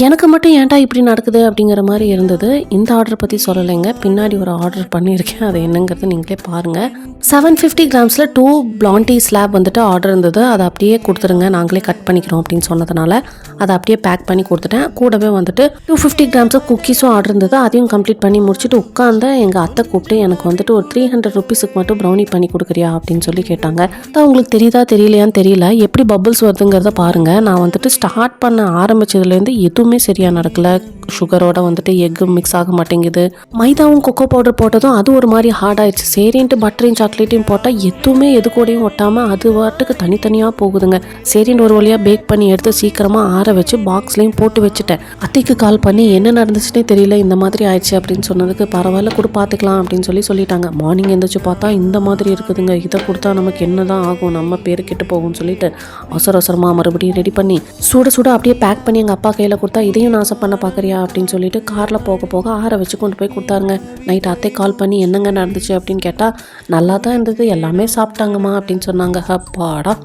எனக்கு மட்டும் ஏன்டா இப்படி நடக்குது அப்படிங்கிற மாதிரி இருந்தது. இந்த ஆர்டர் பற்றி சொல்லலைங்க. பின்னாடி ஒரு ஆர்டர் பண்ணியிருக்கேன். அது என்னங்கிறது நீங்களே பாருங்கள். 750 கிராம்ஸில் 2 பிளாண்டி ஸ்லாப் வந்துட்டு ஆர்டர் இருந்தது. அதை அப்படியே கொடுத்துருங்க, நாங்களே கட் பண்ணிக்கிறோம் அப்படின்னு சொன்னதுனால அதை அப்படியே பேக் பண்ணி கொடுத்துட்டேன். கூடவே வந்துட்டு 250 கிராம்ஸ் குக்கீஸும் ஆர்டர் இருந்தது. அதையும் கம்ப்ளீட் பண்ணி முடிச்சுட்டு உட்காந்து எங்கள் அத்தை கூப்பிட்டு எனக்கு வந்துட்டு ஒரு 300 ருபீஸுக்கு மட்டும் ப்ரௌனி பண்ணி கொடுக்குறியா அப்படின்னு சொல்லி கேட்டாங்க. அதான் உங்களுக்கு தெரியுதா தெரியலையான்னு தெரியல, எப்படி பபிள்ஸ் வருதுங்கிறத பாருங்கள். நான் வந்துட்டு ஸ்டார்ட் பண்ண ஆரம்பிச்சதுலேருந்து எதுவுமே சரியாக நடக்கல. சுகரோட வந்துட்டு எக்கு மிக்ஸ் ஆக மாட்டேங்குது. மைதாவும் கொக்கோ பவுடர் போட்டதும் அது ஒரு மாதிரி ஹார்ட் ஆயிடுச்சு. சரின்ட்டு பட்டரையும் சாக்லேட்டையும் போட்டால் எதுவுமே எது கூடயும் ஒட்டாமல் அது வாட்டுக்கு தனித்தனியாக போகுதுங்க. சரின்னு ஒரு வழியாக பேக் பண்ணி எடுத்து சீக்கிரமாக ஆற வச்சு பாக்ஸ்லேயும் போட்டு வச்சுட்டேன். அத்தைக்கு கால் பண்ணி என்ன நடந்துச்சுன்னே தெரியல, இந்த மாதிரி ஆயிடுச்சு அப்படின்னு சொன்னதுக்கு பரவாயில்ல கூட பார்த்துக்கலாம் அப்படின்னு சொல்லிட்டாங்க. மார்னிங் எழுந்திரிச்சு பார்த்தா இந்த மாதிரி இருக்குதுங்க. இதை கொடுத்தா நமக்கு என்ன தான் ஆகும், நம்ம பேர் கெட்டு போகும்னு சொல்லிட்டு அவசரமாக மறுபடியும் ரெடி பண்ணி சுட சுட அப்படியே பேக் பண்ணி எங்கள் அப்பா கையில் கொடுத்தா, இதையும் நாசம் பண்ண பார்க்குறியா அப்படின்னு சொல்லிட்டு காரில் போக ஆற வச்சு கொண்டு போய் கொடுத்தாருங்க. நைட் அத்தை கால் பண்ணி என்னங்க நடந்துச்சு அப்படின்னு கேட்டால், நல்லா தான் இருந்தது, எல்லாமே சாப்பிட்டாங்கம்மா அப்படின்னு சொன்னாங்க. அப்பாடா.